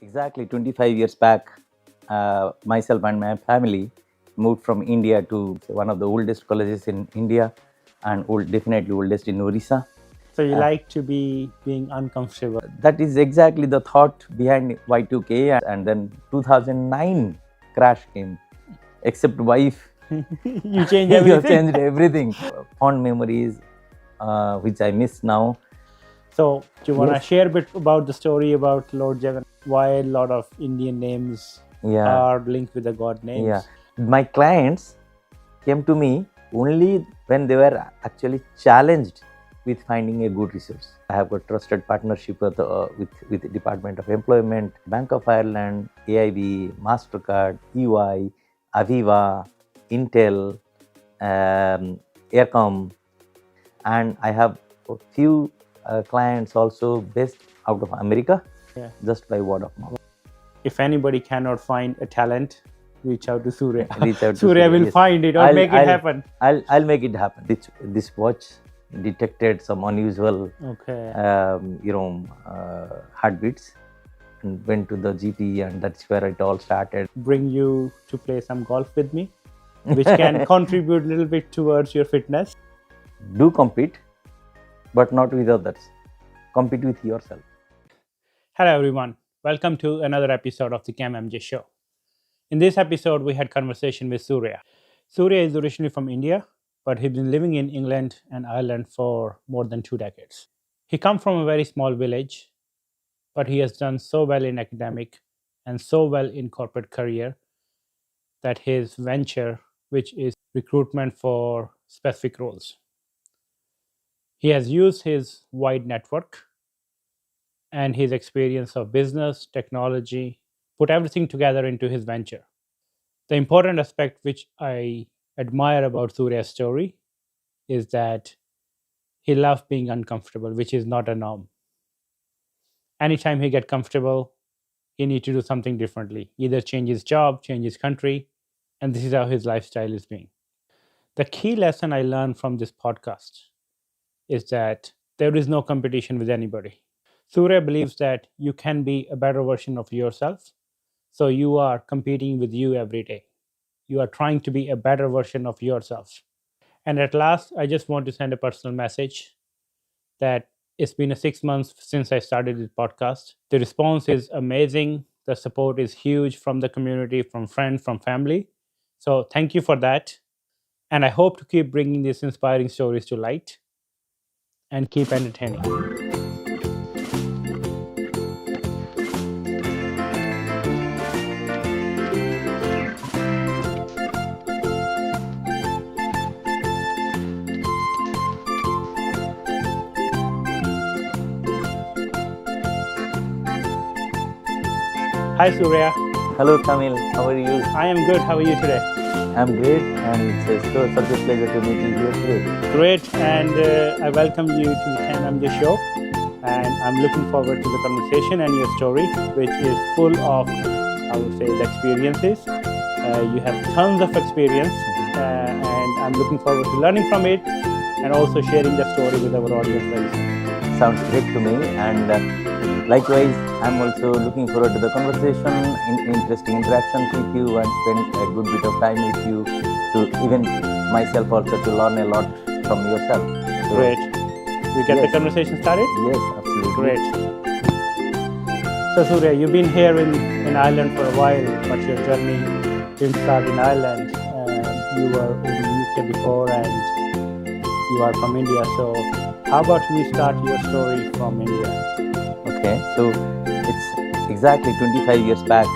Exactly 25 years back, myself and my family moved from India to one of the oldest colleges in India and definitely oldest in Orissa. So you like to be being uncomfortable. That is exactly the thought behind Y2K, and then 2009 crash came. Except wife, You change you have everything. changed everything. Fond memories, which I miss now. So do you want to Yes. share a bit about the story about Lord Jagan? Why a lot of Indian names Yeah. are linked with the god names? Yeah. My clients came to me only when they were actually challenged with finding a good resource. I have got trusted partnership with the Department of Employment, Bank of Ireland, AIB, Mastercard, EY, Aviva, Intel, Aircom, and I have a few clients also based out of America, Yeah. just by word of mouth. If anybody cannot find a talent, reach out to Surya. Reach out to Surya will yes. find it or make it happen. I'll make it happen. This watch detected some unusual Okay. heartbeats and went to the GP, and that's where it all started. Bring you to play some golf with me, which can contribute a little bit towards your fitness. Do compete, but not with others. Compete with yourself. Hello everyone. Welcome to another episode of the CamMJ Show. In this episode, we had conversation with Surya. Surya is originally from India, but he's been living in England and Ireland for more than 2 decades. He comes from a very small village, but he has done so well in academic and so well in corporate career that his venture, which is recruitment for specific roles, he has used his wide network and his experience of business, technology, put everything together into his venture. The important aspect which I admire about Surya's story is that he loves being uncomfortable, which is not a norm. Anytime he gets comfortable, he needs to do something differently, either change his job, change his country, and this is how his lifestyle is being. The key lesson I learned from this podcast is that there is no competition with anybody. Surya believes that you can be a better version of yourself, so you are competing with you every day. You are trying to be a better version of yourself. And at last, I just want to send a personal message that it's been 6 months since I started this podcast. The response is amazing. The support is huge from the community, from friends, from family. So thank you for that. And I hope to keep bringing these inspiring stories to light and keep entertaining. Hi, Surya. Hello, Kamil. How are you? I am good. How are you today? I'm great, and it's such a pleasure to meet you here today. Great. And I welcome you to the CamMJ Show. And I'm looking forward to the conversation and your story, which is full of, I would say, the experiences. You have tons of experience, and I'm looking forward to learning from it and also sharing the story with our audience very soon. Sounds great to me, and likewise, I'm also looking forward to the conversation, interesting interactions with you, and spend a good bit of time with you, to even myself also to learn a lot from yourself. So, Great. We get the Yes. conversation started? Yes, absolutely. Great. So, Surya, you've been here in Ireland for a while, but your journey didn't start in Ireland. You were in the UK before and you are from India. So, how about we start your story from India? Okay, so it's exactly 25 years back,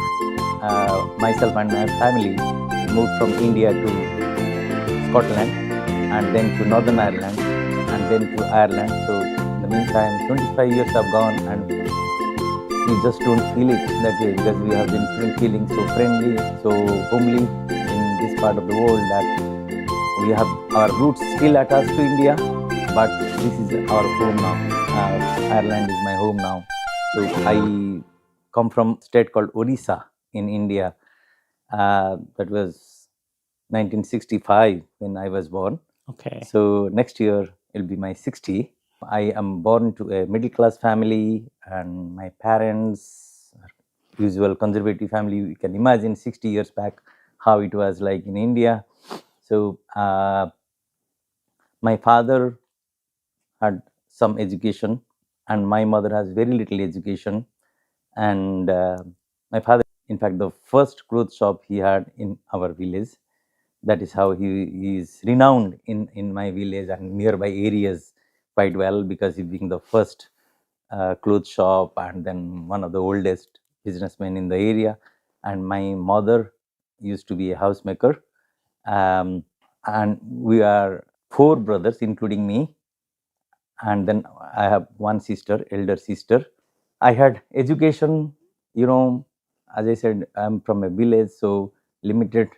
myself and my family moved from India to Scotland, and then to Northern Ireland, and then to Ireland. So in the meantime, 25 years have gone, and we just don't feel it that way, because we have been feeling so friendly, so homely in this part of the world, that we have our roots still attached to India, but this is our home now. Ireland is my home now. So I come from a state called Orissa in India. That was 1965 when I was born. Okay. So next year it'll be my 60. I am born to a middle class family, and my parents are usual conservative family. You can imagine 60 years back how it was like in India. So my father had some education, and my mother has very little education. And my father, in fact, the first clothes shop he had in our village. That is how he is renowned in my village and nearby areas quite well, because he being the first clothes shop and then one of the oldest businessmen in the area. And my mother used to be a housemaker. And we are four brothers, including me. And then I have one sister, elder sister. I had education, as I said, I'm from a village, so limited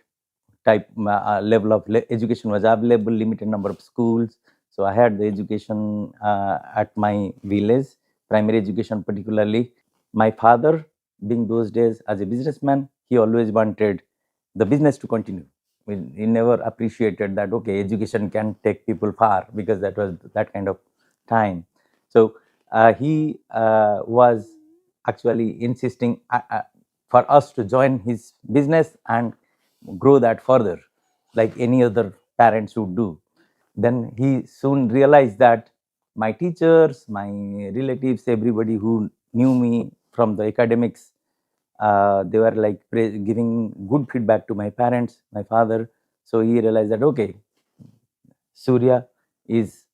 type level of education was available, limited number of schools. So I had the education at my village, primary education particularly. My father, being those days as a businessman, he always wanted the business to continue. He never appreciated that, okay, education can take people far, because that was that kind of time. So he was actually insisting for us to join his business and grow that further, like any other parents would do. Then he soon realized that my teachers, my relatives, everybody who knew me from the academics, they were like giving good feedback to my parents, my father. So he realized that, okay, Surya is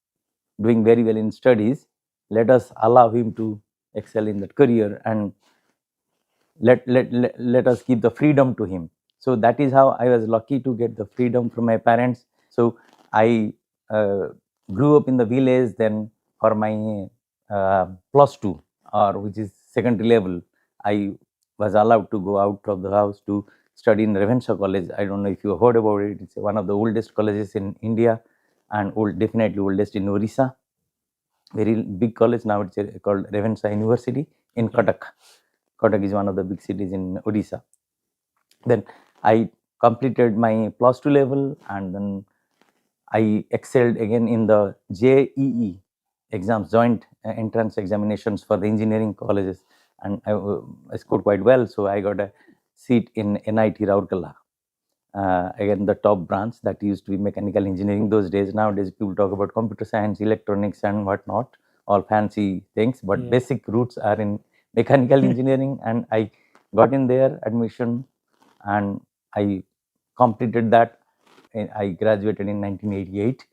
doing very well in studies. Let us allow him to excel in that career, and let us give the freedom to him. So that is how I was lucky to get the freedom from my parents. So I grew up in the village. Then for my plus two, or which is secondary level, I was allowed to go out of the house to study in Ravensa College. I don't know if you heard about it. It's one of the oldest colleges in India, and definitely oldest in Orissa. Very big college now. It's called Ravensa University in Cuttack. Cuttack is one of the big cities in Odisha. Then I completed my plus two level, and then I excelled again in the JEE exams, joint entrance examinations for the engineering colleges, and I scored quite well. So I got a seat in NIT Rourkela. Again, the top branch that used to be mechanical engineering those days. Nowadays, people talk about computer science, electronics, and whatnot, all fancy things. But basic roots are in mechanical engineering, and I got in there admission, and I completed that. I graduated in 1988,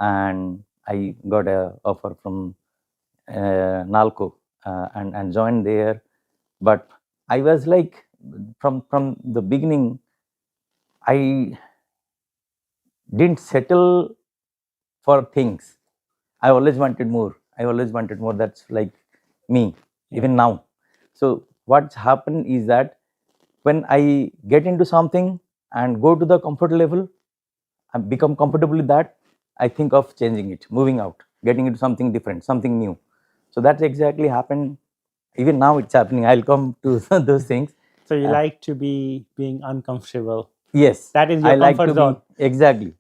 and I got a offer from Nalco, and joined there. But I was like, from the beginning, I didn't settle for things. I always wanted more. That's like me, even now. So what's happened is that when I get into something and go to the comfort level and become comfortable with that, I think of changing it, moving out, getting into something different, something new. So that's exactly happened. Even now it's happening. I'll come to those things. So you like to be being uncomfortable. Yes, That is your I like comfort to zone. be exactly,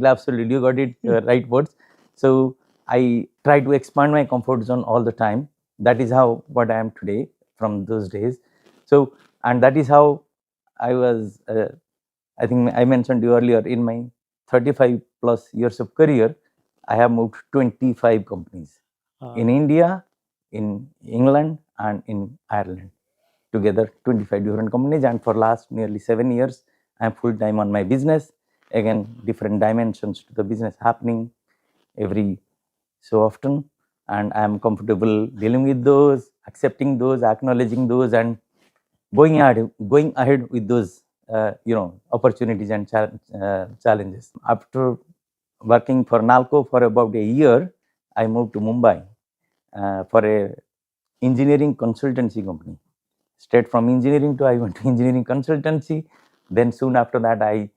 absolutely. You got it right words. So I try to expand my comfort zone all the time. That is how what I am today from those days. So, and that is how I was. I think I mentioned you earlier. In my 35 plus years of career, I have moved 25 companies in India, in England, and in Ireland. Together 25 different companies, and for last nearly 7 years I'm full time on my business. Again, different dimensions to the business happening every so often, and I'm comfortable dealing with those, accepting those, acknowledging those, and going ahead with those opportunities and challenges. After working for Nalco for about a year, I moved to Mumbai for a engineering consultancy company. Straight from engineering to I went to engineering consultancy. Then soon after that, I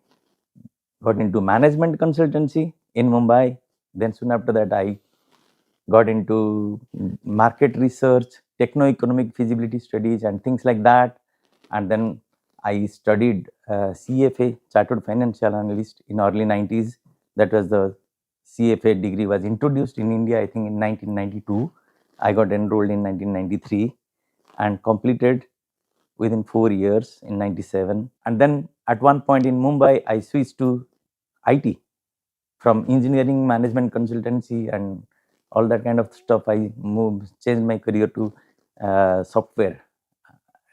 got into management consultancy in Mumbai. Then soon after that, I got into market research, techno-economic feasibility studies, and things like that. And then I studied CFA, Chartered Financial Analyst, in early 90s. That was the CFA degree was introduced in India, I think in 1992. I got enrolled in 1993 and completed within 4 years in 97. And then at one point in Mumbai, I switched to IT from engineering, management consultancy, and all that kind of stuff. I changed my career to software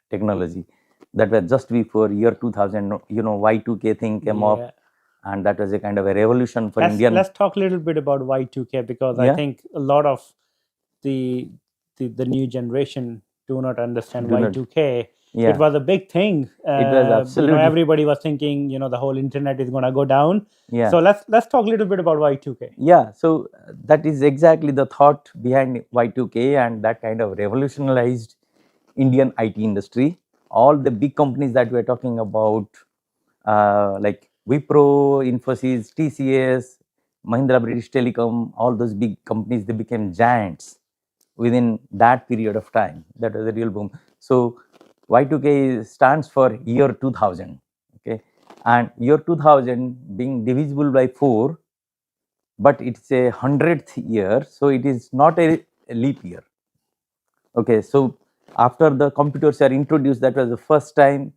technology. That was just before year 2000. Y2K thing came up, and that was a kind of a revolution for Indian. Let's talk a little bit about Y2K, because I think a lot of the new generation do not understand Y2K. It was a big thing. It was absolutely. Everybody was thinking, the whole internet is going to go down. So let's talk a little bit about Y2K. Yeah. So that is exactly the thought behind Y2K, and that kind of revolutionized Indian IT industry. All the big companies that we're talking about, like Wipro, Infosys, TCS, Mahindra British Telecom, all those big companies, they became giants within that period of time. That was a real boom. So Y2K stands for year 2000. Okay, and year 2000 being divisible by 4, but it's a 100th year, so it is not a leap year. Okay, so after the computers are introduced, that was the first time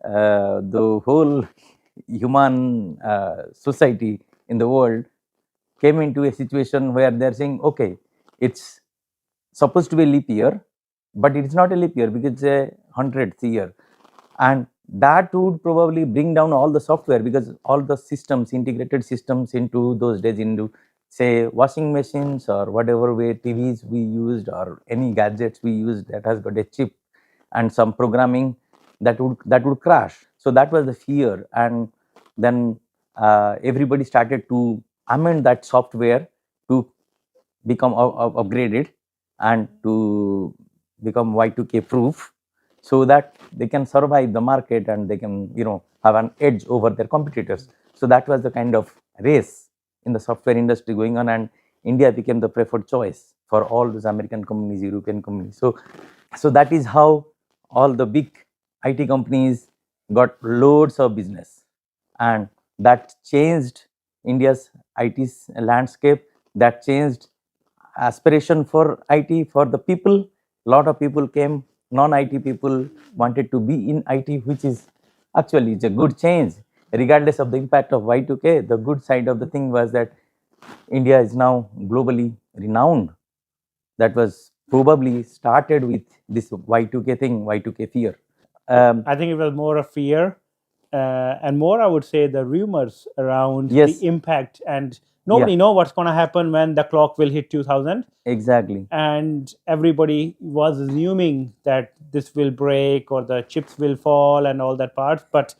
the whole human society in the world came into a situation where they're saying, okay, it's supposed to be a leap year, but it's not a leap year because it's a 100th year. And that would probably bring down all the software, because all the systems, integrated systems into those days, into say washing machines or whatever way TVs we used or any gadgets we used that has got a chip and some programming, that would crash. So that was the fear. And then everybody started to amend that software to become upgraded and to become Y2K proof, so that they can survive the market and they can have an edge over their competitors. So that was the kind of race in the software industry going on, and India became the preferred choice for all those American companies, European companies. So that is how all the big IT companies got loads of business, and that changed India's IT landscape. That changed aspiration for IT for the people. A lot of people came, non-IT people wanted to be in IT, which is actually it's a good change. Regardless of the impact of Y2K, the good side of the thing was that India is now globally renowned. That was probably started with this Y2K thing, Y2K fear. I think it was more a fear, and more, I would say, the rumors around the impact, and nobody know what's going to happen when the clock will hit 2000. Exactly. And everybody was assuming that this will break or the chips will fall and all that part. But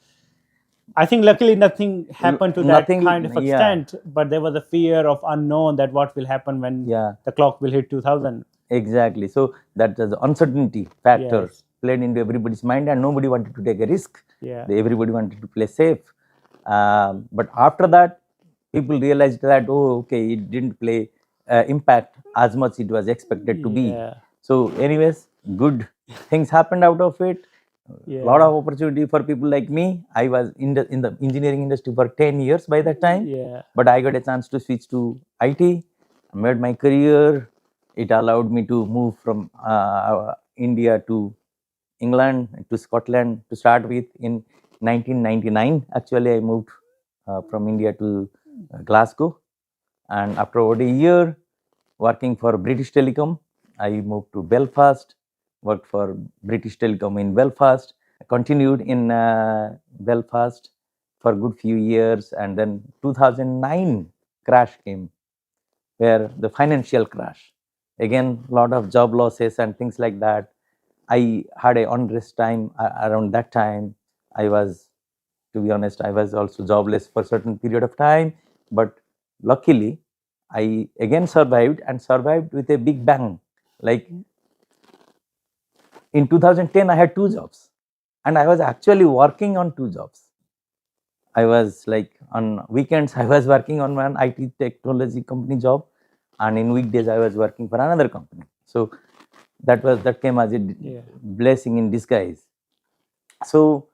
I think luckily nothing happened to that kind of extent, but there was a fear of unknown, that what will happen when the clock will hit 2000. Exactly. So that the uncertainty factor played into everybody's mind, and nobody wanted to take a risk. Everybody wanted to play safe. But after that, people realized that, oh, okay, it didn't play impact as much it was expected to be. So anyways, good things happened out of it. A lot of opportunity for people like me. I was in the engineering industry for 10 years by that time, but I got a chance to switch to IT. I made my career. It allowed me to move from India to England to Scotland to start with in 1999. Actually, I moved from India to Glasgow, and after about a year working for British Telecom, I moved to Belfast, worked for British Telecom in Belfast, continued in Belfast for a good few years, and then 2009 crash came, where the financial crash. Again, a lot of job losses and things like that. I had a unrest time around that time. I was, to be honest, I was also jobless for a certain period of time, but luckily I again survived, and survived with a big bang. Like in 2010, I had 2 jobs, and I was actually working on 2 jobs. I was like, on weekends, I was working on one IT technology company job, and in weekdays, I was working for another company. So that came as a blessing in disguise. So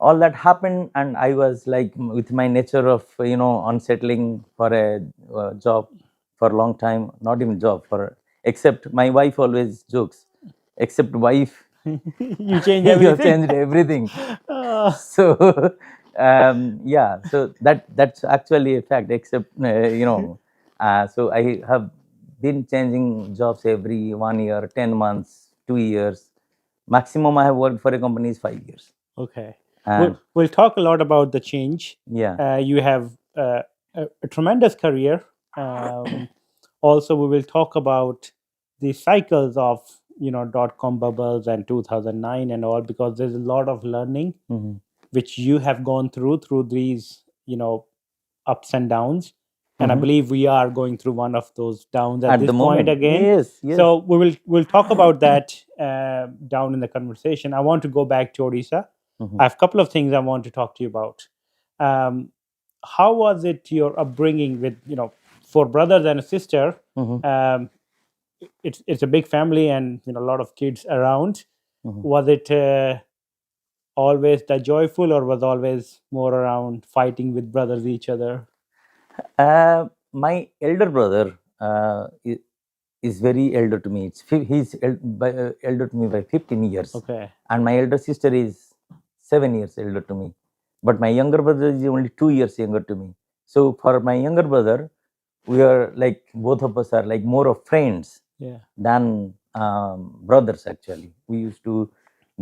all that happened, and I was like, with my nature of unsettling for a job for a long time, not even job, for except my wife always jokes, except wife, You change You have everything. changed everything. Uh, So yeah, so that's actually a fact. Except so I have been changing jobs every 1 year, 10 months, 2 years. Maximum I have worked for a company is 5 years. okay. And We'll talk a lot about the change. yeah, You have a tremendous career. Also, we will talk about the cycles of dot-com bubbles and 2009 and all, because there's a lot of learning mhm. which you have gone through these ups and downs, and I Mhm. believe we are going through one of those downs at At this the point moment, again. yes, yes. So we'll talk about that down in the conversation. I want to go back to Odisha. Mhm. I have a couple of things I want to talk to you about. um, how was it your upbringing with four brothers and a sister? Mhm. It's a big family and a lot of kids around. Mhm. Was it always that joyful, or was always more around fighting with brothers each other? My elder brother is very elder to me. He's elder to me by 15 years, Okay. and my elder sister is 7 years elder to me. But my younger brother is only 2 years younger to me. So for my younger brother, we are like, both of us are like more of friends Yeah. than brothers. Actually, we used to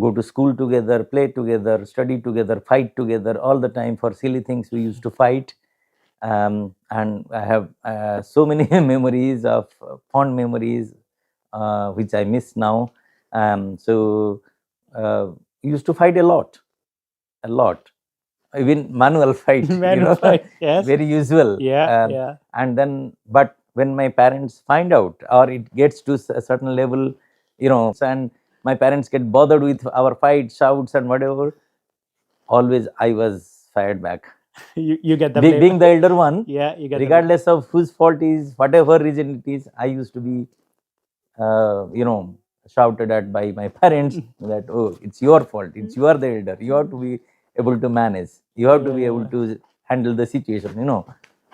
go to school together, play together, study together, fight together all the time. For silly things we used to fight. And I have so many memories of fond memories which I miss now. So we used to fight a lot, even manual fight, Men will fight. Yes. very usual. Yeah. Yeah. And then, but when my parents find out, or it gets to a certain level, and my parents get bothered with our fight, shouts, and whatever, always I was fired back. You get the blame. Being the elder one, Yeah, you get the blame. regardless of whose fault is, whatever reason it is, I used to be, uh, you know, shouted at by my parents that, oh, it's your fault. It's you are the elder. You have to be able to manage. You have to be able Yeah. to handle the situation.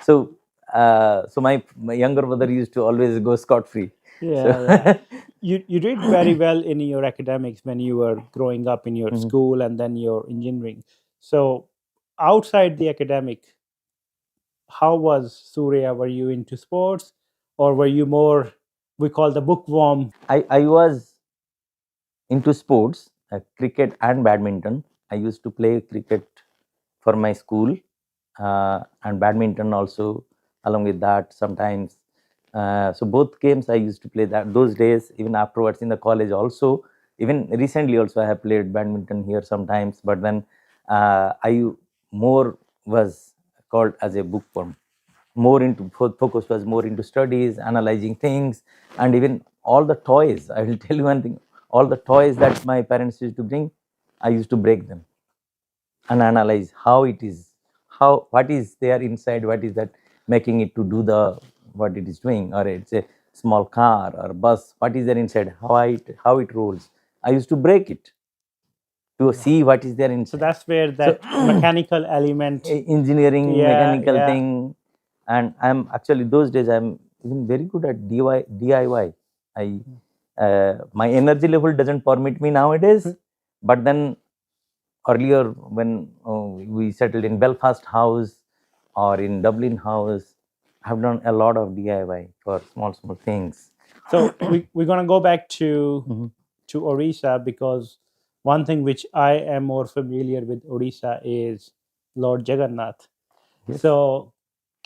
So, so my younger brother used to always go scot free. Yeah, yeah. So, You did very well in your academics when you were growing up in your Mhm. school and then your engineering. So outside the academic, how was Surya? Were you into sports, or were you more, we call the bookworm? I was into sports, cricket and badminton. I used to play cricket for my school, and badminton also along with that sometimes. So both games I used to play that those days, even afterwards in the college also. Even recently also I have played badminton here sometimes, but then I more was called as a bookworm. More into focus was more into studies, analyzing things, and even all the toys. I will tell you one thing: all the toys that my parents used to bring, I used to break them and analyze how it is, what is there inside, what is that making it to do the what it is doing, or it's a small car or bus. What is there inside? How it rolls? I used to break it to see what is there So inside. that's where So that mechanical element. engineering, Yeah, mechanical yeah. thing, and I'm actually those days I'm even very good at DIY. I My energy level doesn't permit me nowadays, but then earlier when we settled in Belfast house or in Dublin house, I've done a lot of DIY for small things. So we're gonna go back Mhm. to Orissa, because one thing which I am more familiar with Orissa is Lord Jagannath. Yes. So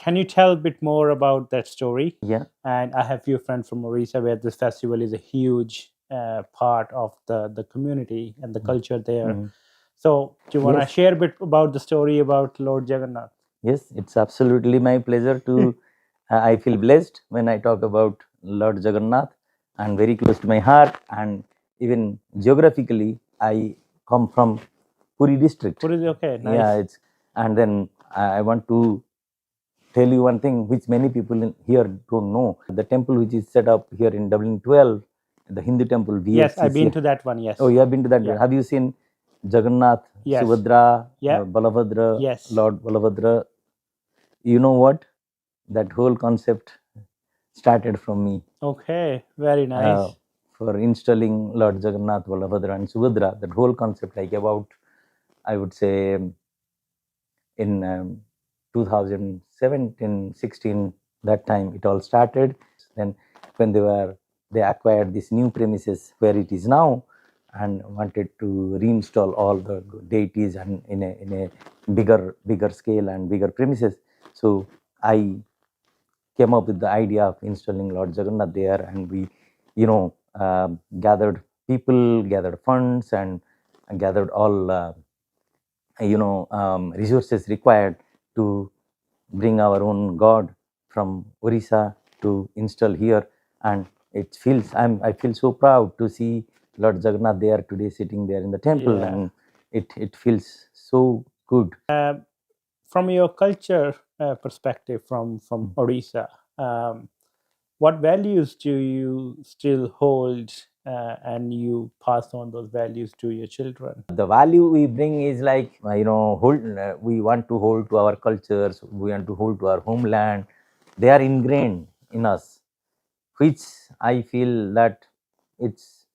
can you tell a bit more about that story? Yeah. And I have few friends from Orissa where this festival is a huge part of the community and the culture there. Mhm. So do you want to Yes. share a bit about the story about Lord Jagannath? Yes, it's absolutely my pleasure to. I feel blessed when I talk about Lord Jagannath, and very close to my heart. And even geographically, I come from Puri district. What is it? Okay, Yeah, nice. it's and then I want to tell you one thing which many people here don't know. The temple which is set up here in Dublin 12, the Hindu temple Yes, I've been VHCC. to that one. Yes. Oh, you have been to that? Yeah. Have you seen Jagannath, Yes. Subhadra, Yeah. Balabhadra, Yes. Lord Balabhadra? You know what? That whole concept started from me. Okay, very nice. for installing Lord Jagannath, Balabhadra and Subhadra, that whole concept, like about, I would say, in 2017, 16, that time it all started. Then when they acquired this new premises where it is now, and wanted to reinstall all the deities and in a bigger scale and bigger premises. So I came up with the idea of installing Lord Jagannath there, and we, gathered people, gathered funds, and gathered all resources required to bring our own god from Orissa to install here. And I feel so proud to see Lord Jagannath there today, sitting there in the temple. Yeah. And it feels so good. From your culture perspective, from Odisha, what values do you still hold, and you pass on those values to your children? The value we bring is like, we want to hold to our cultures, we want to hold to our homeland. They are ingrained in us, which I feel that it's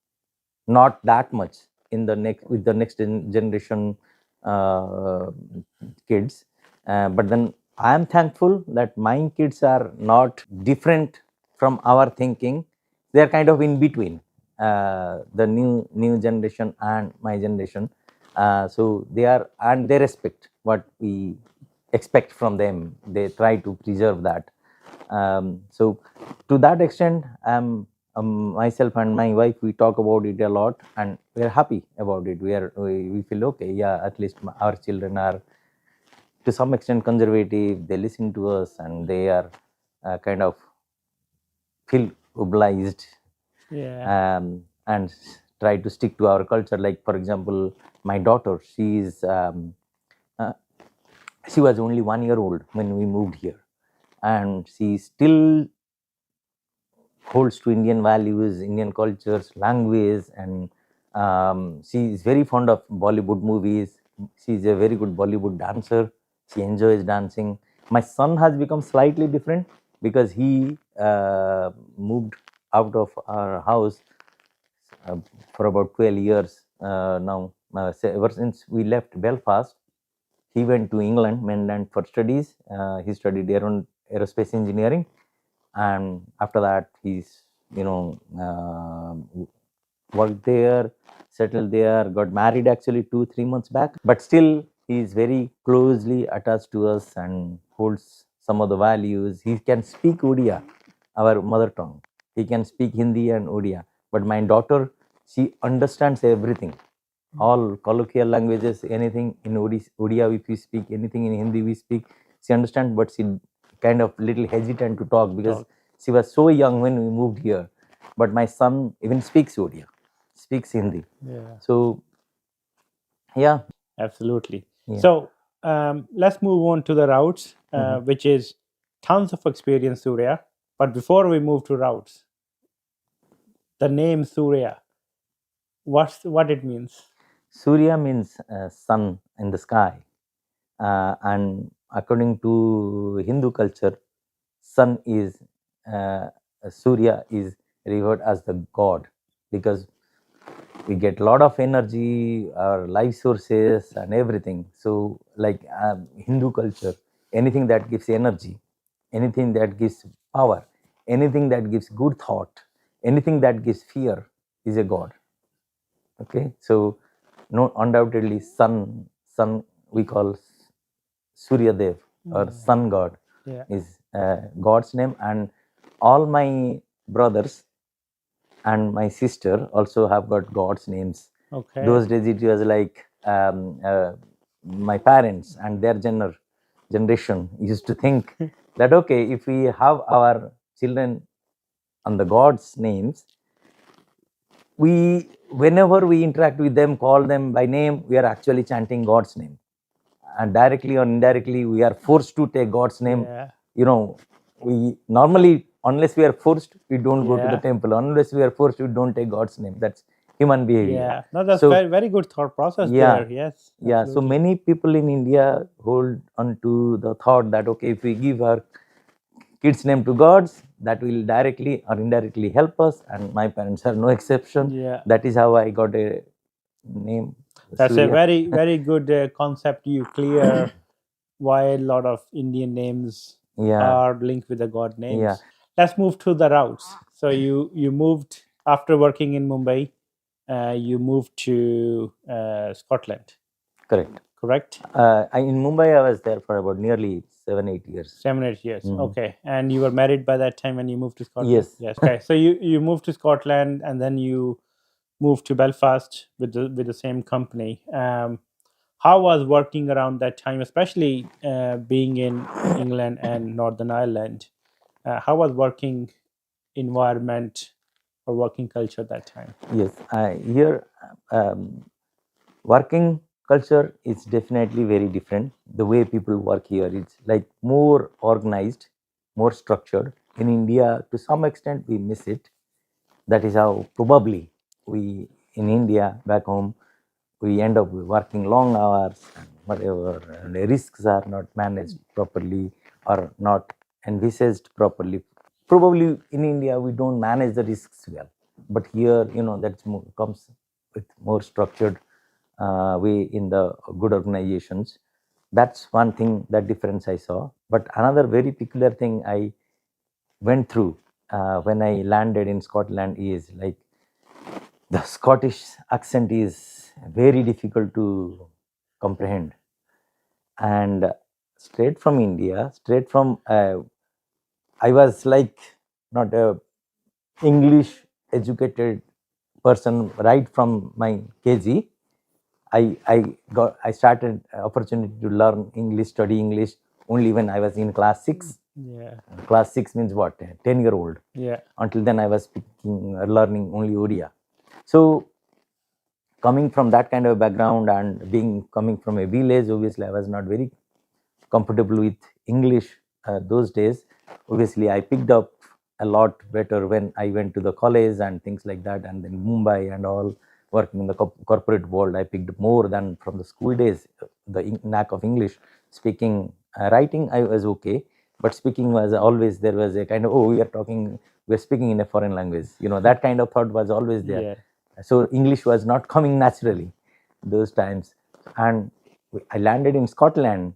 not that much in the next generation kids. But then I am thankful that my kids are not different from our thinking. They are kind of in between the new generation and my generation. So they are, and they respect what we expect from them. They try to preserve that. So to that extent, myself and my wife, we talk about it a lot, and we are happy about it. We feel okay. Yeah, at least our children are to some extent conservative. They listen to us, and they are kind of feel obliged, Yeah. and try to stick to our culture. Like, for example, my daughter, uh, she was only 1 year old when we moved here, and she still holds to Indian values, Indian cultures, language, and she is very fond of Bollywood movies. She is a very good Bollywood dancer. She enjoys dancing. My son has become slightly different because he moved out of our house uh, for about 12 years now. Ever since we left Belfast, he went to England, mainland, for studies. He studied aerospace engineering, and after that he's worked there, settled there, got married actually 2-3 months back. But still he is very closely attached to us and holds some of the values. He can speak Odia, our mother tongue. He can speak Hindi and Odia. But my daughter, she understands everything, all colloquial languages, anything in Odia if we speak, anything in Hindi we speak, she understands. But she kind of little hesitant to talk because she was so young when we moved here. But my son even speaks Odia, speaks Hindi. Yeah. So yeah. Absolutely. Yeah. So let's move on to the routes, which is tons of experience, Surya. But before we move to routes, the name Surya, what it means? Surya means sun in the sky, and according to Hindu culture, sun is uh, Surya is revered as the god, because we get a lot of energy, our life sources and everything. So like Hindu culture, anything that gives energy, anything that gives power, anything that gives good thought, anything that gives fear is a god. Okay, so no, undoubtedly sun we call Surya Dev, or sun god, Yeah. is God's name. And all my brothers and my sister also have got God's names. Okay. Those days it was like my parents and their generation used to think that okay, if we have our children on the God's names, we, whenever we interact with them, call them by name, we are actually chanting God's name, and directly or indirectly we are forced to take God's name. Yeah. We normally, unless we are forced, we don't go to the Yeah. temple. Unless we are forced, we don't take God's name. That's human behavior. Yeah. No, that's So very, very good thought process yeah, there. Yes. yeah. So many people in India hold on to the thought that okay, if we give our kids name to gods, that will directly or indirectly help us, and my parents are no exception. Yeah. That is how I got a name, That's a Surya. very, very good concept. You clear why a lot of Indian names Yeah, are linked with the god names. yeah, Let's move to the routes. So you moved after working in Mumbai. You moved to Scotland, correct. correct? In Mumbai, I was there for about nearly 7-8 years. 7 8 years. Mhm. Okay, and you were married by that time when you moved to Scotland. Yes. Yes. Okay, so you moved to Scotland and then you moved to Belfast with the same company. How was working around that time, especially being in England and Northern Ireland? How was working environment or working culture that time? Yes, here working culture is definitely very different. The way people work here is like more organized, more structured. In India, to some extent, we miss it. That is how probably we in India back home we end up working long hours and whatever, and the risks are not managed properly or not envisaged properly. Probably in India we don't manage the risks well, but here that comes with more structured way in the good organizations. That's one thing, that difference I saw. But another very peculiar thing I went through when I landed in Scotland is like the Scottish accent is very difficult to comprehend. And straight from India, straight from, I was like not a English educated person right from my KG. I started opportunity to learn English, study English only when I was in class 6. Yeah. Class 6 means what? 10-year-old. Yeah. Until then, I was speaking, learning only Odia. So, coming from that kind of background and coming from a village, obviously, I was not very comfortable with English those days. Obviously, I picked up a lot better when I went to the college and things like that, and then Mumbai and all, working in the corporate world. I picked more than from the school days. The knack of English speaking, writing, I was okay, but speaking was always, there was a kind of, oh, we're speaking in a foreign language. That kind of thought was always there. Yeah. So English was not coming naturally those times, and I landed in Scotland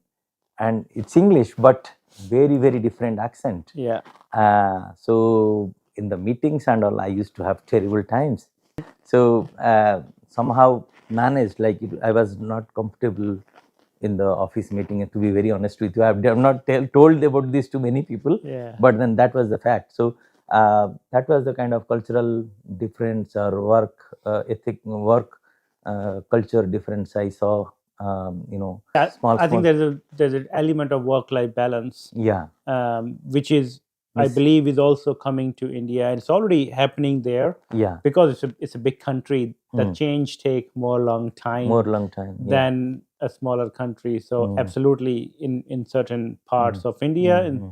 and it's English, but very, very different accent. Yeah. So in the meetings and all, I used to have terrible times. So somehow managed, like I was not comfortable in the office meeting. And to be very honest with you, I've not told about this to many people, Yeah. but then that was the fact. So that was the kind of cultural difference or work ethic, work culture difference I saw. I think there's an element of work-life balance, Yeah, which is, I Yes. believe, is also coming to India, and it's already happening there yeah, because it's a big country. The Mm. change take more long time more long time. Yeah, than a smaller country. So absolutely, in certain parts of India, in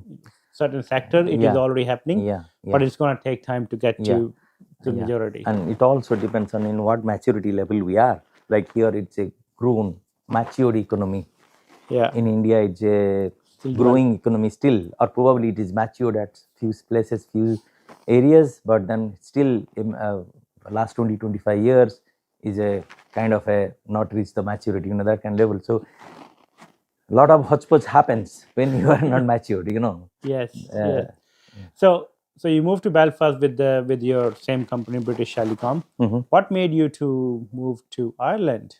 certain sector, it is Yeah. already happening, yeah, but yeah, it's going to take time to get yeah, to the yeah. majority. And it also depends on in what maturity level we are. Like here, it's a grown, matured economy. Yeah. In India, it's a Still growing economy still, or probably it is matured at few places, few areas, but then still, last 20-25 years is a kind of a not reached the maturity, that kind of level. So a lot of hodgepodge happens when you are not matured. Yes. Uh, Yes. So you moved to Belfast with your same company, British Telecom. Mhm. What made you to move to Ireland?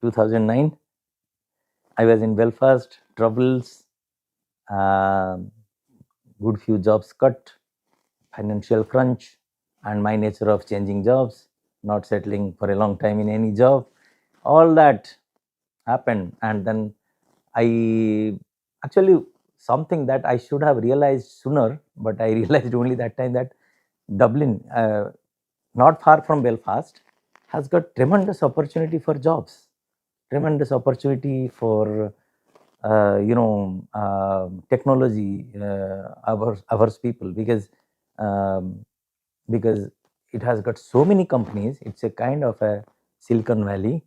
2009, I was in Belfast, troubles, um, good few jobs cut, financial crunch, and my nature of changing jobs, not settling for a long time in any job. All that happened, and then I actually, something that I should have realized sooner, but I realized only that time, that Dublin, not far from Belfast, has got tremendous opportunity for jobs, tremendous opportunity for technology, ours people, um, because it has got so many companies. It's a kind of a Silicon Valley.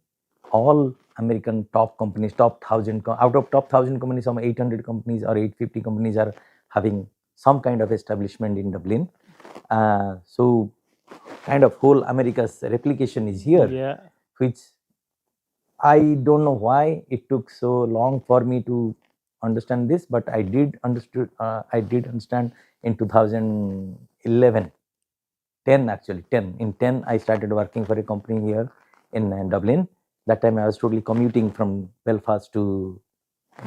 All American top companies, top 1,000, out of top 1,000 companies, some 800 companies or 850 companies are having some kind of establishment in Dublin. So kind of whole America's replication is here, Yeah. which I don't know why it took so long for me to understand this, but I did understand in 2011, 10 actually, 10. In 10, I started working for a company here in Dublin. That time I was totally commuting from Belfast to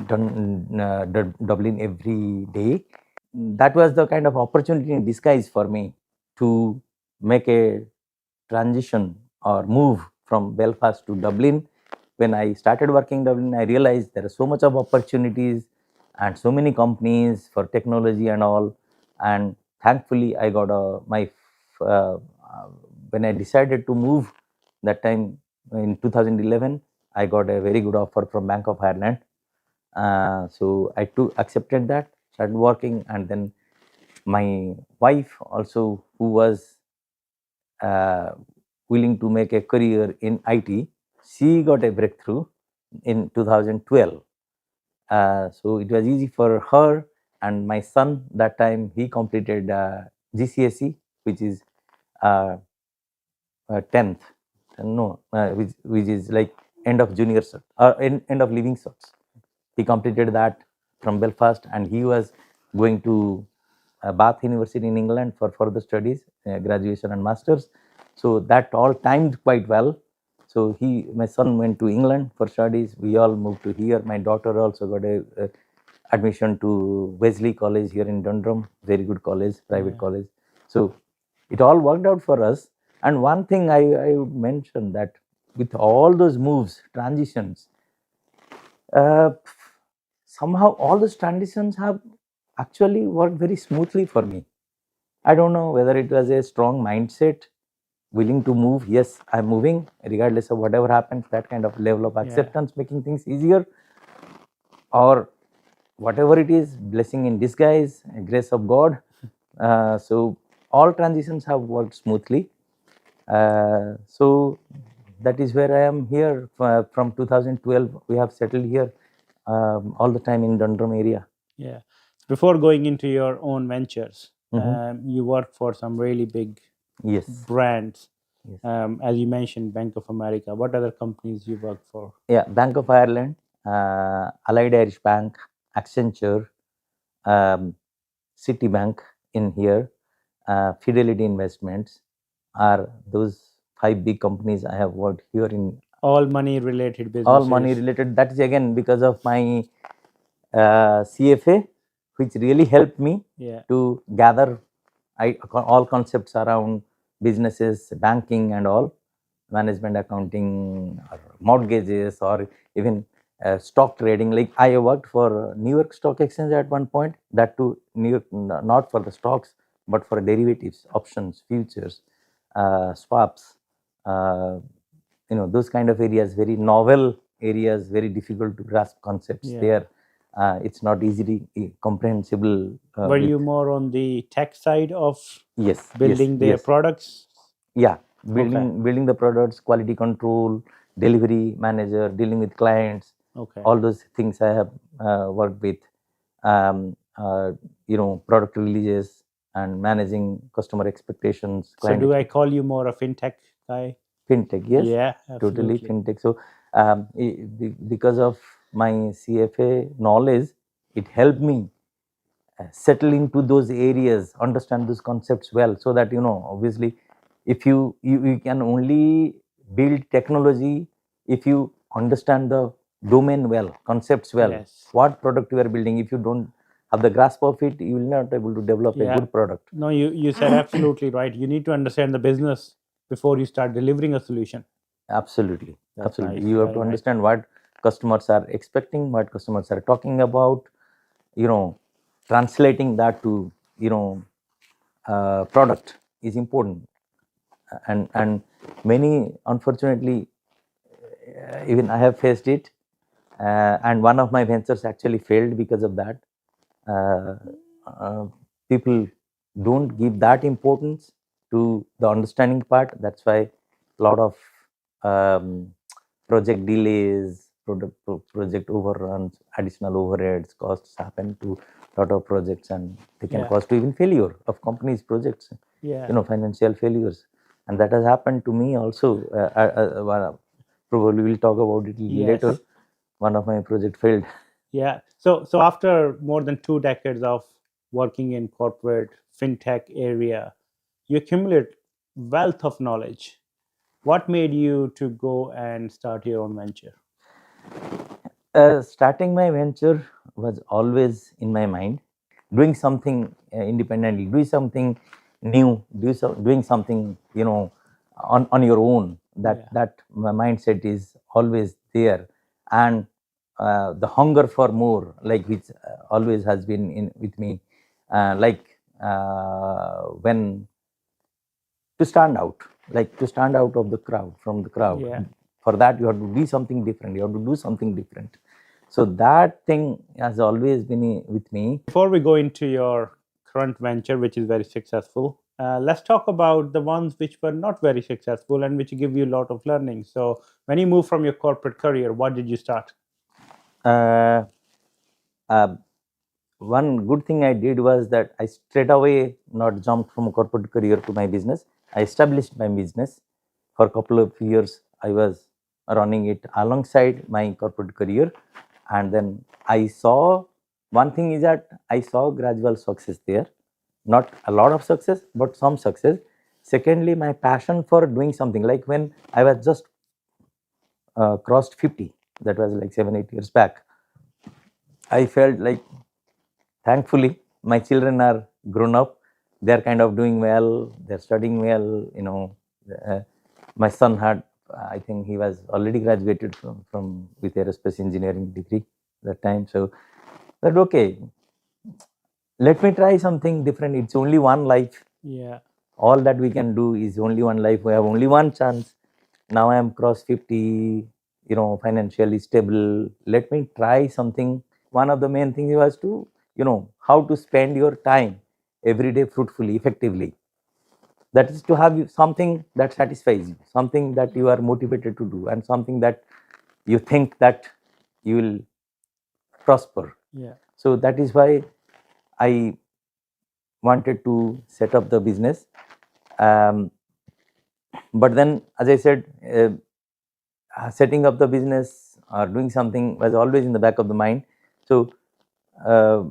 Dublin every day. That was the kind of opportunity in disguise for me to make a transition or move from Belfast to Dublin. When I started working in Dublin, I realized there are so much of opportunities and so many companies for technology and all. And thankfully, I got my uh, when I decided to move that time in 2011, I got a very good offer from Bank of Ireland. So I accepted that, started working, and then my wife also, who was uh, willing to make a career in IT, she got a breakthrough in 2012. So it was easy for her, and my son that time he completed GCSE, which is uh, 10th, no, which is like end of junior cert, or end of leaving certs. He completed that from Belfast, and he was going to Bath University in England for further studies, graduation and masters. So that all timed quite well. So my son went to England for studies. We all moved to here. My daughter also got a admission to Wesley College here in Dundrum, very good college, private college. So it all worked out for us. And one thing I would mention, that with all those moves, transitions, uh, somehow all those transitions have actually worked very smoothly for me. I don't know whether it was a strong mindset, willing to move. Yes, I'm moving, regardless of whatever happens, that kind of level of acceptance, making things easier, or whatever it is, blessing in disguise, grace of God. So all transitions have worked smoothly. So that is where I am here from 2012. We have settled here all the time in Dundrum area. Yeah. Before going into your own ventures, you work for some really big Yes. brands. Yes. As you mentioned, Bank of America. What other companies you work for? Yeah, Bank of Ireland, Allied Irish Bank, Accenture, um, Citibank in here, Fidelity Investments are those 5 big companies I have worked here in. All money related businesses. All money related. That is again because of my CFA, which really helped me to gather all concepts around businesses, banking, and all, management accounting, or mortgages, or even stock trading. Like I worked for New York Stock Exchange at one point. That too, New York, not for the stocks, but for derivatives, options, futures, swaps. Those kind of areas, very novel areas, very difficult to grasp concepts there. It's not easily comprehensible. Were you more on the tech side of Yes, building their products? Yeah, building the products, quality control, delivery manager, dealing with clients. All those things I have worked with. Product releases and managing customer expectations. So do I call you more a fintech guy? Fintech, yes. Yeah, Totally absolutely. fintech. So because of my CFA knowledge, it helped me settle into those areas, understand those concepts well, so that obviously, if you can only build technology if you understand the domain well, concepts well. Yes. What product you are building, if you don't have the grasp of it, you will not able to develop a good product. No, you said absolutely right. You need to understand the business before you start delivering a solution. Absolutely. That's Absolutely. nice. You have Very to nice. understand what customers are expecting, what customers are talking about, translating that to product is important. And many, unfortunately, even I have faced it, and one of my ventures actually failed because of that. uh, People don't give that importance to the understanding part. That's why a lot of um, project delays, project overruns, additional overheads, costs happen to lot of projects, and they can Yeah. cause to even failure of companies' projects. Yeah. Financial failures, and that has happened to me also. Probably we'll talk about it Yes. later. One of my project failed. Yeah. So after more than 2 decades of working in corporate fintech area, you accumulate wealth of knowledge. What made you to go and start your own venture? Starting my venture was always in my mind. Doing something independently, doing something new, doing something on your own. Yeah. That my mindset is always there, and the hunger for more, like which always has been in with me. When to stand out, like to stand out of the crowd, from the crowd. Yeah. For that, you have to do something different. You have to do something different. So that thing has always been with me. Before we go into your current venture, which is very successful, let's talk about the ones which were not very successful and which give you a lot of learning. So, when you moved from your corporate career, what did you start? Uh, uh, One good thing I did was that I straight away not jumped from a corporate career to my business. I established my business. For a couple of years. I was running it alongside my corporate career, and then I saw, one thing is that I saw gradual success there, not a lot of success, but some success. Secondly, my passion for doing something, like when I was just crossed 50, that was like 7 8 years back. I felt like, thankfully, my children are grown up. They're kind of doing well. They're studying well. Uh, my son had, I think he was already graduated from with aerospace engineering degree that time. So that, okay, let me try something different. It's only one life. Yeah. All that we can do is only one life. We have only one chance. Now I am cross 50, financially stable. Let me try something. One of the main things was to, how to spend your time every day fruitfully, effectively. That is to have something that satisfies you, something that you are motivated to do, and something that you think that you will prosper. Yeah. So that is why I wanted to set up the business. Um, but then, as I said, setting up the business or doing something was always in the back of the mind. So uh,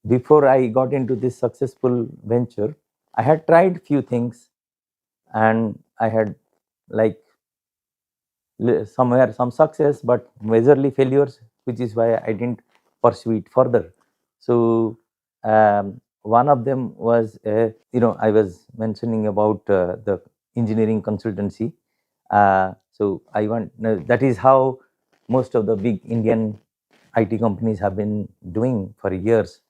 before I got into this successful venture, I had tried few things, and I had, like, somewhere some success, but majorly failures, which is why I didn't pursue it further. So one of them was, I was mentioning about the engineering consultancy. So I want, that is how most of the big Indian IT companies have been doing for years.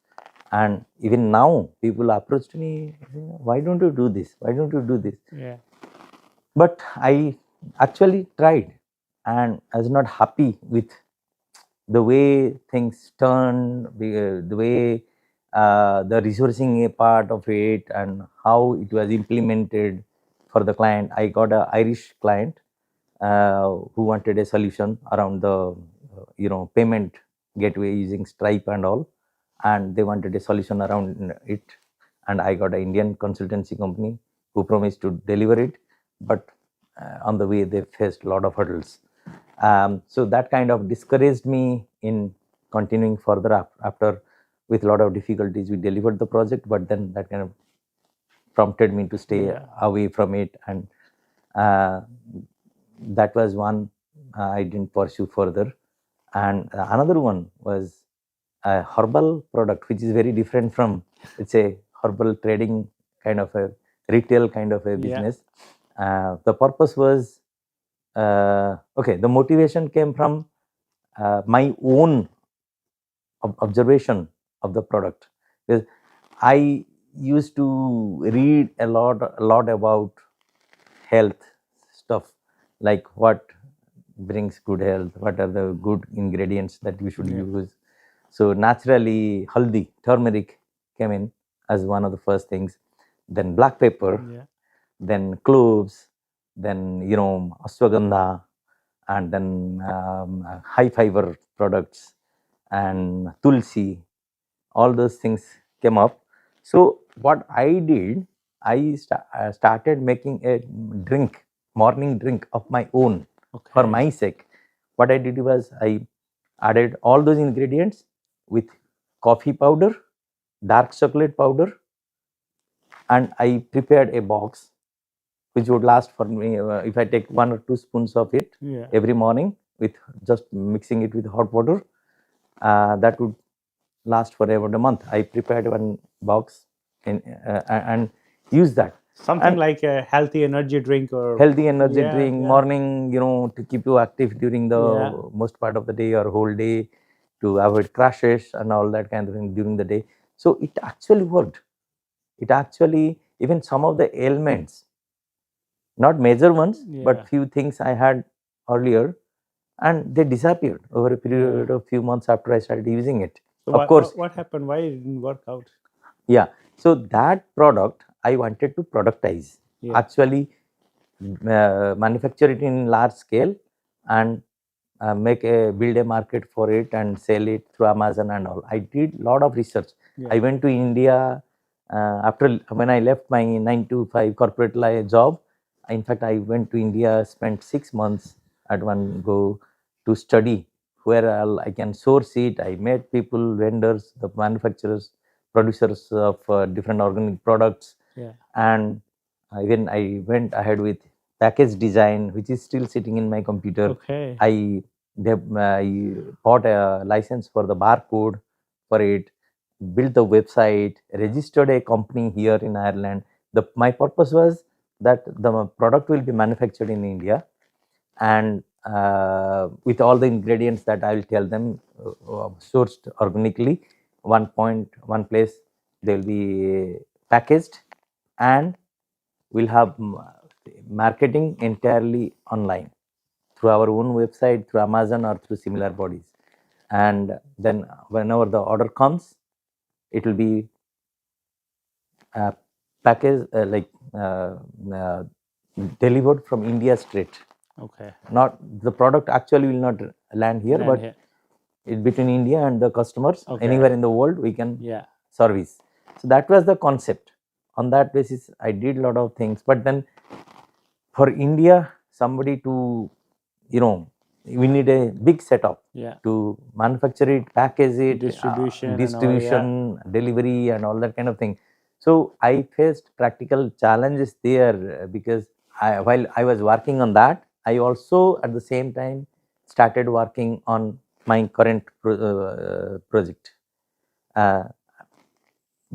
And even now, people approach me, why don't you do this? Why don't you do this? Yeah. But I actually tried, and I was not happy with the way things turned, the way the resourcing a part of it, and how it was implemented for the client. I got an Irish client who wanted a solution around the payment gateway using Stripe and all, and they wanted a solution around it. And I got an Indian consultancy company who promised to deliver it, but on the way they faced a lot of hurdles. So that kind of discouraged me in continuing further. After, with a lot of difficulties, we delivered the project, but then that kind of prompted me to stay Yeah. away from it. And uh, that was one I didn't pursue further. And another one was a herbal product, which is very different from, it's a herbal trading kind of a retail kind of a Yeah. business. The purpose was, okay, the motivation came from my own observation of the product. Because I used to read a lot about health stuff, like what brings good health, what are the good ingredients that we should Yeah. use. So naturally, haldi, turmeric, came in as one of the first things. Then black pepper, Yeah. then cloves, then ashwagandha, and then high fiber products and tulsi, all those things came up. So what I did, I started making a drink, morning drink of my own for Okay. my sake. What I did was I added all those ingredients with coffee powder, dark chocolate powder, and I prepared a box which would last for me if I take 1 or 2 spoons of it Yeah. every morning with just mixing it with hot water. That would last for about a month. I prepared one box and use that. Something And like a healthy energy drink or healthy energy yeah, drink, yeah, morning, to keep you active during the yeah, most part of the day or whole day, to avoid crashes and all that kind of thing during the day. So it actually worked. It actually, even some of the ailments, not major ones, yeah. but few things I had earlier, and they disappeared over a period of few months after I started using it. So Of course, what happened? Why it didn't work out? yeah. So that product I wanted to productize. Yeah. Actually, manufacture it in large scale and build a market for it and sell it through Amazon and all. I did lot of research. Yeah. I went to India after when I left my 9 to 5 corporate job. In fact, I went to India, spent 6 months at one go to study where I can source it. I met people, vendors, the manufacturers, producers of different organic products, Yeah. and even I went ahead with package design, which is still sitting in my computer. Okay. I bought a license for the barcode for it, built the website, registered a company here in Ireland. My purpose was that the product will be manufactured in India, and with all the ingredients that I will tell them, sourced organically. One place they will be packaged, and we'll have marketing entirely online through our own website, through Amazon or through similar bodies. And then whenever the order comes, it will be uh, packaged uh, delivered from India straight. Okay. Not the product actually will not land here, Land but here. it between India and the customers Okay. anywhere in the world we can Yeah. service. So that was the concept. On that basis, I did a lot of things. But then for India, somebody to, we need a big setup Yeah. to manufacture it, package it, Distribution delivery, and all that kind of thing. So I faced practical challenges there because while I was working on that, I also at the same time started working on my current project. Uh,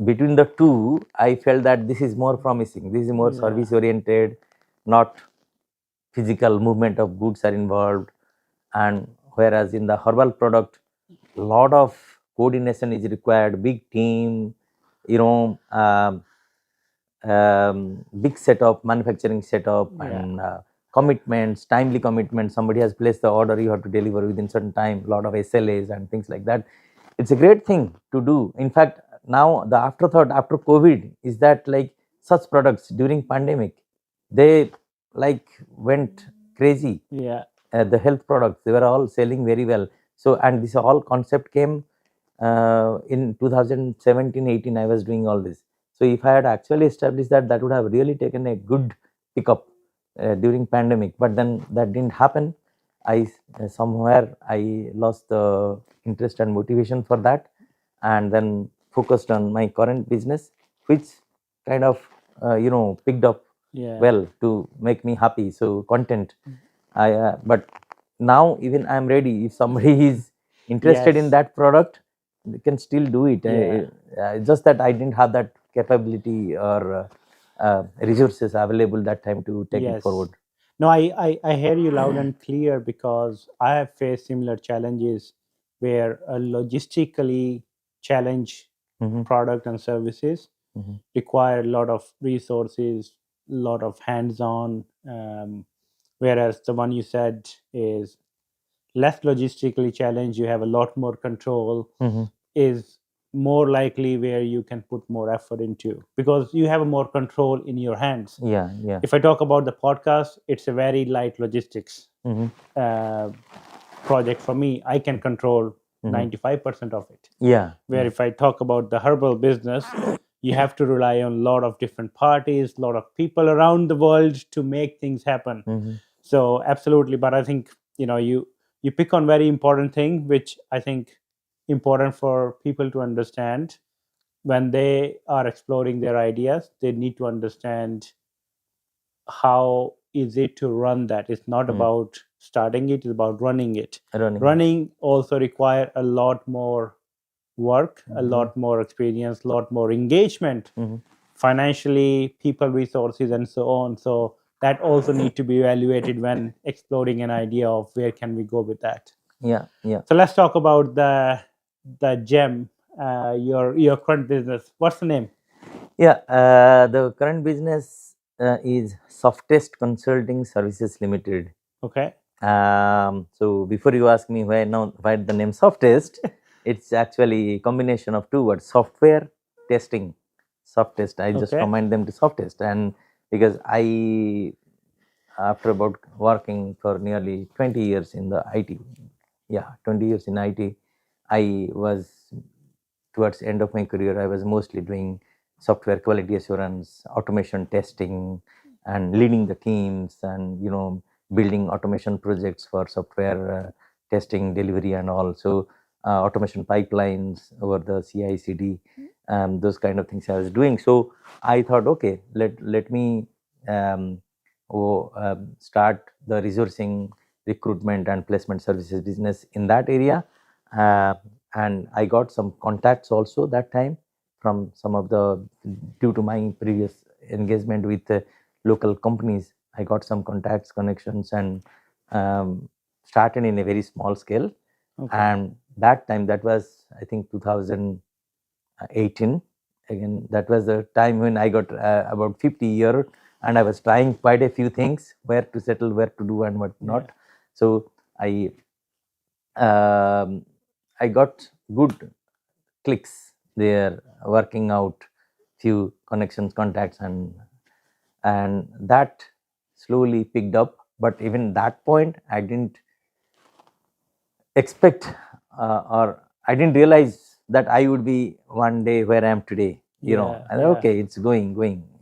Between the two, I felt that this is more promising. This is more Yeah. service oriented, not physical movement of goods are involved. And whereas in the herbal product, a lot of coordination is required, big team, you know, big setup, manufacturing setup, Yeah. and commitments, timely commitments. Somebody has placed the order, you have to deliver within certain time. A lot of SLAs and things like that. It's a great thing to do. In fact, now the afterthought after COVID is that like such products during pandemic, they like went crazy. Yeah. The health products, they were all selling very well. So, and this all concept came in 2017-18. I was doing all this. So if I had actually established that, that would have really taken a good pickup during pandemic. But then that didn't happen. I somewhere I lost the interest and motivation for that, and then focused on my current business, which kind of picked up Yeah. well to make me happy. So content. But now even I'm ready. If somebody is interested in Yes. that product, they can still do it. Yeah. Just that I didn't have that capability or resources available that time to take it Yes. forward. No, I hear you loud and clear because I have faced similar challenges where a logistically challenge Mhm, product and services mhm, require a lot of resources, a lot of hands-on, whereas the one you said is less logistically challenged. You have a lot more control. mhm, Is more likely where you can put more effort into, because you have more control in your hands. Yeah, yeah. If I talk about the podcast, it's a very light logistics Mm-hmm. uh, project for me. I can control 95% of it. Yeah. Where if I talk about the herbal business, you have to rely on a lot of different parties, a lot of people around the world to make things happen. Mm-hmm. So absolutely, but I think you pick on very important thing, which I think important for people to understand when they are exploring their ideas. They need to understand how is it to run that. It's not about starting it; it's about running it. Running. Running also require a lot more work, a lot more experience, a lot more engagement, financially, people resources, and so on. So that also need to be evaluated when exploring an idea of where can we go with that. Yeah, yeah. So let's talk about the gem, your current business. What's the name? Yeah, the current business is Softest Consulting Services Limited. Okay. So before you ask me why the name Softest, it's actually a combination of two words: software testing. Softest. I just Okay. combined them to Softest, and because after about working for nearly 20 years in the IT, 20 years in IT, I was towards the end of my career, I was mostly doing software quality assurance, automation testing, and leading the teams, and building automation projects for software testing, delivery, and all. So automation pipelines over the CI/CD, those kind of things I was doing. So I thought, okay, let me start the resourcing, recruitment, and placement services business in that area. And I got some contacts also that time from some of the, due to my previous engagement with local companies. I got some contacts, connections, and started in a very small scale. Okay. And that time, that was I think 2018. Again, that was the time when I got about 50 year, and I was trying quite a few things, where to settle, where to do, and what not. So I got good clicks there, working out few connections, contacts, and that slowly picked up. But even that point, I didn't expect, or I didn't realize that I would be one day where I am today. And okay, it's going,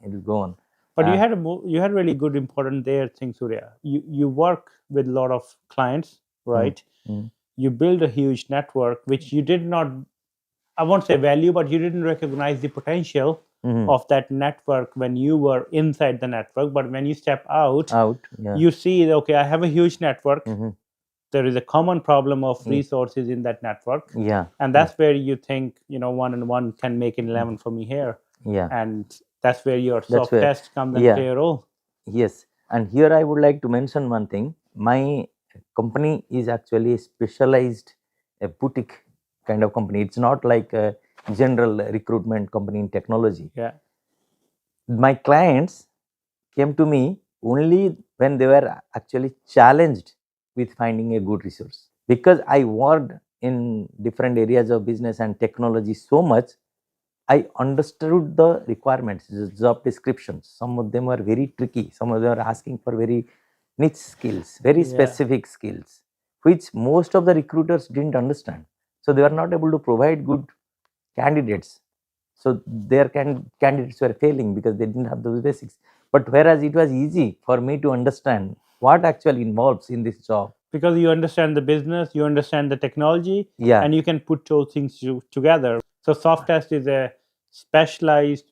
it will go on. But you had a really good important there thing, Surya. You work with a lot of clients, right? You build a huge network, which you did not, I won't say value, but you didn't recognize the potential of that network when you were inside the network. But when you step out, you see, okay, I have a huge network. There is a common problem of resources in that network. And that's where you think, 1 and 1 can make an 11 for me here. And that's where your soft test comes and play a role. Yes. And here I would like to mention one thing. My company is actually a specialized, a boutique kind of company. It's not like a general recruitment company in technology. My clients came to me only when they were actually challenged with finding a good resource. Because I worked in different areas of business and technology so much, I understood the requirements, the job descriptions. Some of them are very tricky. Some of them are asking for very niche skills, very specific skills, which most of the recruiters didn't understand. So they were not able to provide good candidates. So their candidates were failing because they didn't have those basics. But whereas it was easy for me to understand what actually involves in this job. Because you understand the business, you understand the technology, and you can put those things together. So Softest is a specialized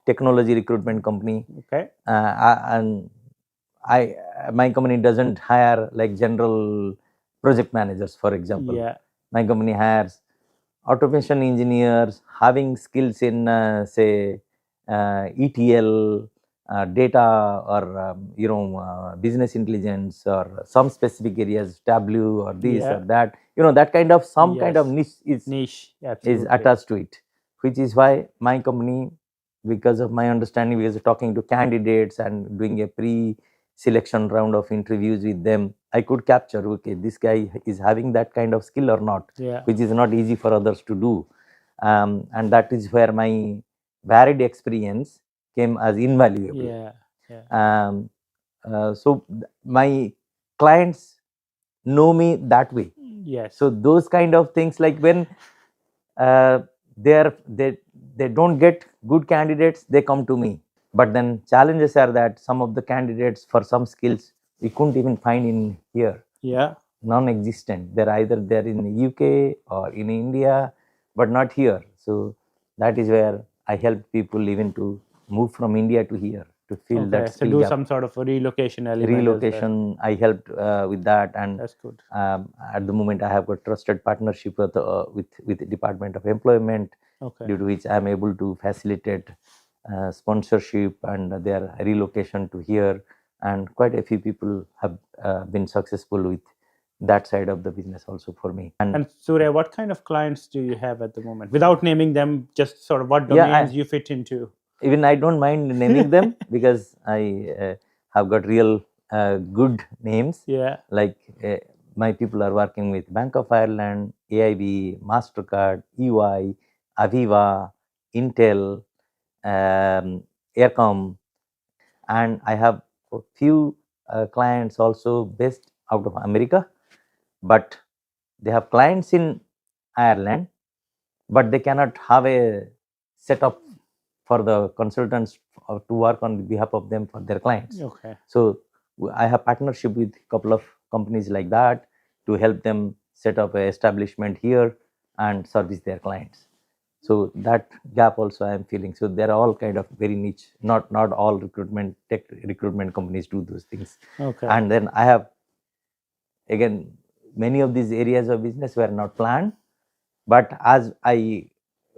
technology recruitment company. Okay. And my company doesn't hire like general project managers, for example. My company hires automation engineers having skills in say ETL, data, or business intelligence, or some specific areas, Tableau or this or that. That kind of kind of niche is attached to it, which is why my company, because of my understanding, because of talking to candidates and doing a pre-selection round of interviews with them, I could capture, okay, this guy is having that kind of skill or not, which is not easy for others to do. And that is where my varied experience came as invaluable. Yeah. Yeah. So my clients know me that way. Yes. So those kind of things, like when uh, they don't get good candidates, they come to me. But then challenges are that some of the candidates for some skills we couldn't even find in here. Yeah. Non-existent. They're either there in the UK or in India, but not here. So that is where I help people even to move from India to here to fill Okay. that So skill do gap. some sort of a relocation element. As well. Relocation, I helped with that, and That's good. at the moment I have got trusted partnership with the Department of Employment, Okay. due to which I am able to facilitate sponsorship and their relocation to here, and quite a few people have been successful with that side of the business also for me. And Surya, what kind of clients do you have at the moment? Without naming them, just sort of what Yeah, domains you fit into. even I don't mind naming them because I have got real good names. Yeah. Like my people are working with Bank of Ireland, AIB, Mastercard, EY, Aviva, Intel, Aircom, and I have a few clients also based out of America, but they have clients in Ireland, but they cannot have a setup for the consultants to work on behalf of them for their clients. Okay. So I have partnership with a couple of companies like that to help them set up a establishment here and service their clients. So that gap also I am feeling. So they're all kind of very niche. Not all tech recruitment companies do those things. Okay. And then I have, again, many of these areas of business were not planned, but as I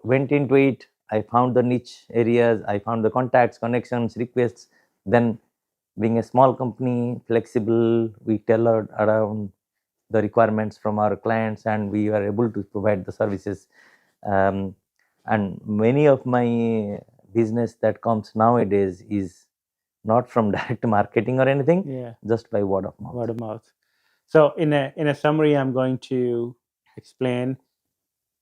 went into it, I found the niche areas, I found the contacts, connections, requests. Then, being a small company, flexible, we tailored around the requirements from our clients, and we were able to provide the services. And many of my business that comes nowadays is not from direct marketing or anything, Yeah. just by word of mouth. Word of mouth. So in a summary, I'm going to explain: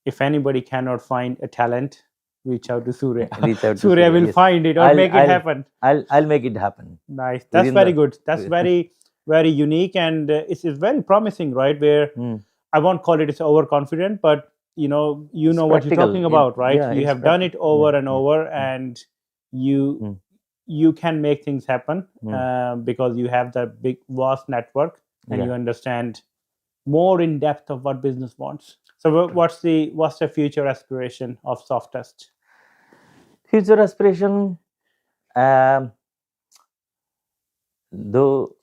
if anybody cannot find a talent, reach out to Surya. Reach out to Surya will yes. find it or I'll- make it I'll- happen. I'll make it happen. Nice. That's Within very the- good. That's very unique, and it's very promising, right? Where I won't call it it's overconfident, but you know It's what you're practical. talking about, right? Yeah, You it's have done it practical. over Yeah, and yeah, over, yeah. and you can make things happen because you have that big vast network, and you understand more in depth of what business wants. So what's the future aspiration of Softest? Future aspiration, though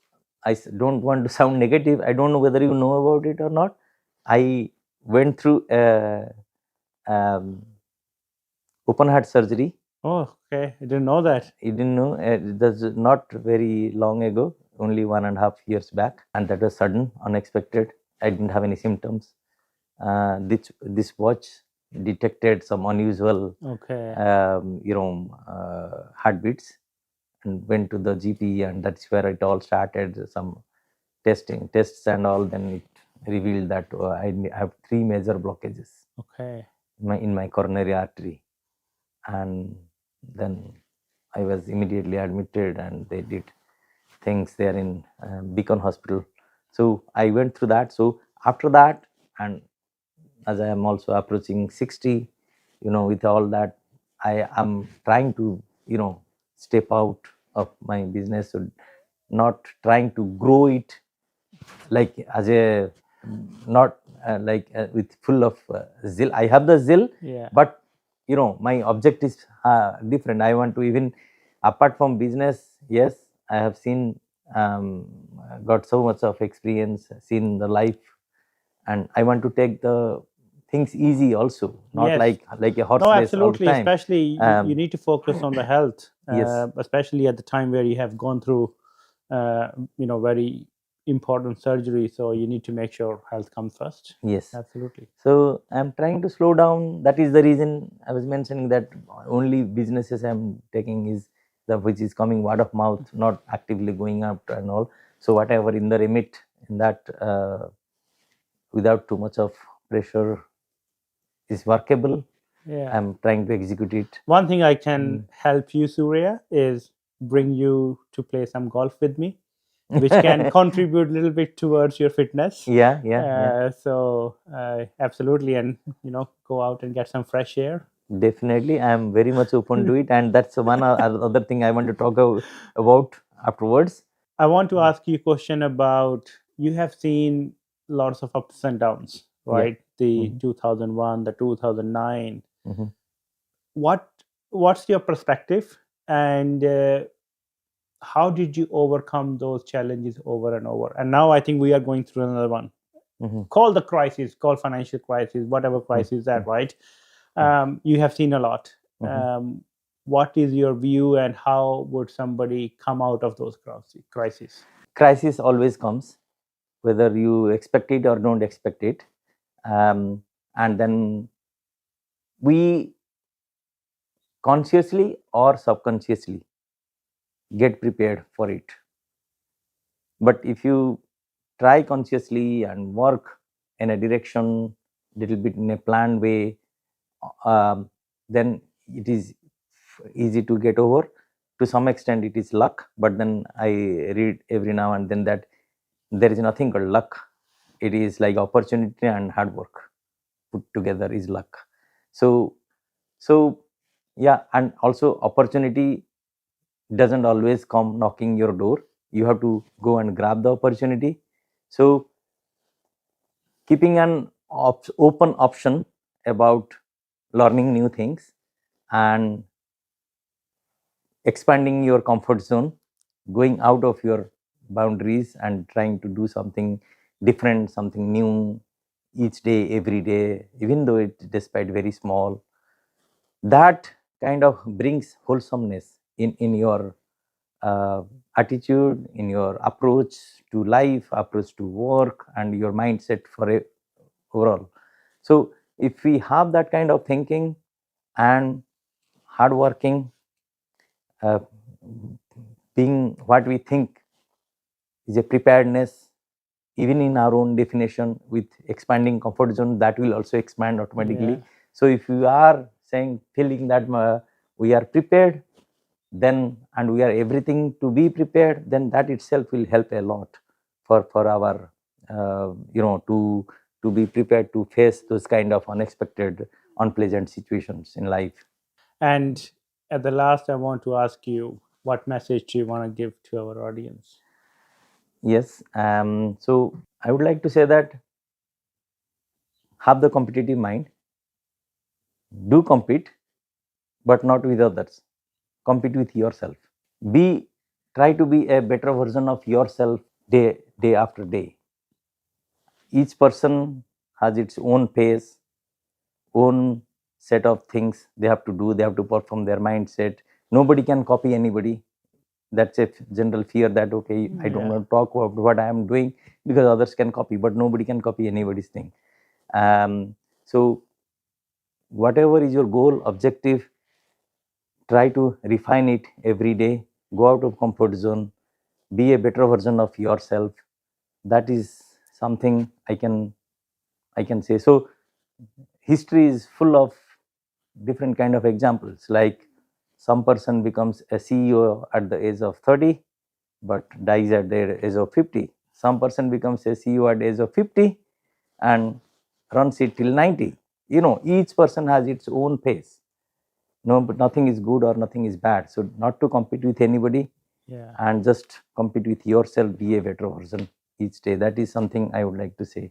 don't want to sound negative, I don't know whether you know about it or not. I went through open heart surgery. Oh, okay. I didn't know that. You didn't know? That's not very long ago, only 1.5 years back, and that was sudden, unexpected. I didn't have any symptoms. This watch detected some unusual, Okay. heartbeats, and went to the GP, and that's where it all started. Some tests and all. Then it revealed that I have 3 major blockages Okay. in my coronary artery, and then I was immediately admitted, and they did things there in Beacon Hospital. So I went through that. So after that, and as I am also approaching 60, with all that, I am trying to, step out of my business, so not trying to grow it like as a not like with full of zeal. I have the zeal, Yeah. but my object is different. I want to, even apart from business, yes, I have seen, got so much of experience, seen the life, and I want to take the things easy also, not Yes. like a horse No, race all the absolutely. time. Especially you need to focus on the health. Yes. Especially at the time where you have gone through, very important surgery. So you need to make sure health comes first. Yes. Absolutely. So I'm trying to slow down. That is the reason I was mentioning that only businesses I'm taking is the which is coming word of mouth, not actively going up and all. So whatever in the remit, in that without too much of pressure, is workable. Yeah. I'm trying to execute it. One thing I can help you, Surya, is bring you to play some golf with me, which can contribute a little bit towards your fitness. Yeah. So absolutely, and go out and get some fresh air. Definitely, I'm very much open to it, and that's one other thing I want to talk about afterwards. I want to ask you a question about, you have seen lots of ups and downs, Yeah. right? The Mhm. 2001, the 2009. Mhm. What's your perspective, and how did you overcome those challenges over and over? And now I think we are going through another one. Mhm. Call the crisis, call financial crisis, whatever crisis that, right? You have seen a lot. Mhm. What is your view, and how would somebody come out of those crises? Crisis always comes, whether you expect it or don't expect it, and then we consciously or subconsciously get prepared for it. But if you try consciously and work in a direction, little bit in a planned way, um, then it is easy to get over. To some extent it is luck, but then I read every now and then that there is nothing called luck. It is like opportunity and hard work put together is luck. So yeah, and also opportunity doesn't always come knocking your door. You have to go and grab the opportunity. So keeping an open option about learning new things and expanding your comfort zone, going out of your boundaries and trying to do something different, something new each day, every day, even though it despite very small, that kind of brings wholesomeness in your uh, attitude, in your approach to life, approach to work, and your mindset for overall. So if we have that kind of thinking and hardworking, uh, being what we think is a preparedness, even in our own definition, with expanding comfort zone, that will also expand automatically. Yeah. So if you are saying, feeling that we are prepared, then and we are everything to be prepared, then that itself will help a lot for our to be prepared to face those kind of unexpected, unpleasant situations in life. And at the last, I want to ask you, what message do you want to give to our audience? Yes. So I would like to say that have the competitive mind, do compete, but not with others. Compete with yourself. Be Try to be a better version of yourself day after day. Each person has its own pace, own set of things they have to do. They have to perform their mindset. Nobody can copy anybody. That's a general fear that okay, I don't Yeah. want to talk about what I am doing because others can copy, but nobody can copy anybody's thing. So whatever is your goal, objective, try to refine it every day. Go out of comfort zone, be a better version of yourself. That is something I can say. So history is full of different kind of examples, like some person becomes a CEO at the age of 30 but dies at the age of 50. Some person becomes a CEO at the age of 50 and runs it till 90. Each person has its own pace. No, but nothing is good or nothing is bad. So not to compete with anybody, Yeah. and just compete with yourself, be a better version each day. That is something I would like to say.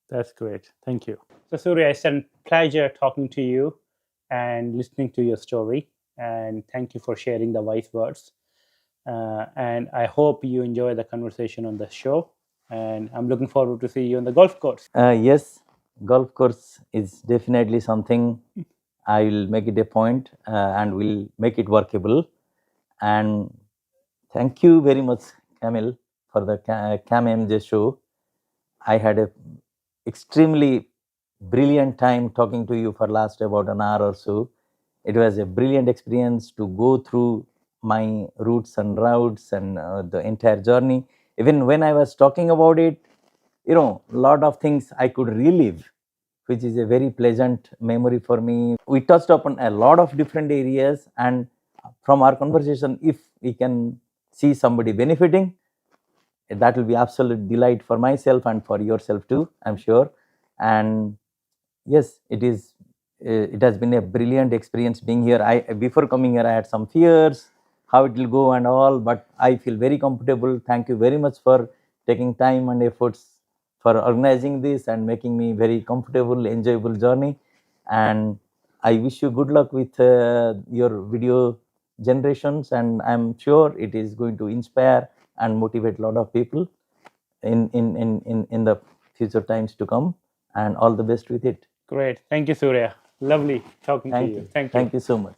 That's great. Thank you. So, Surya, it's a pleasure talking to you and listening to your story. And thank you for sharing the wise words. And I hope you enjoy the conversation on the show. And I'm looking forward to see you on the golf course. Yes, golf course is definitely something I will make it a point, and will make it workable. And thank you very much, Camille, for the Cam MJ show. I had a extremely brilliant time talking to you for last about an hour or so. It was a brilliant experience to go through my roots and routes and the entire journey. Even when I was talking about it, a lot of things I could relive which is a very pleasant memory for me. We touched upon a lot of different areas, and from our conversation, if we can see somebody benefiting, that will be absolute delight for myself and for yourself too, I'm sure. And yes, it has been a brilliant experience being here. I Before coming here, I had some fears how it will go and all, but I feel very comfortable. Thank you very much for taking time and efforts for organizing this and making me very comfortable, enjoyable journey. And I wish you good luck with your video generations, and I'm sure it is going to inspire and motivate a lot of people in the future times to come. And all the best with it. Great. Thank you, Surya. Lovely talking to Thank you. you. Thank you. Thank you so much.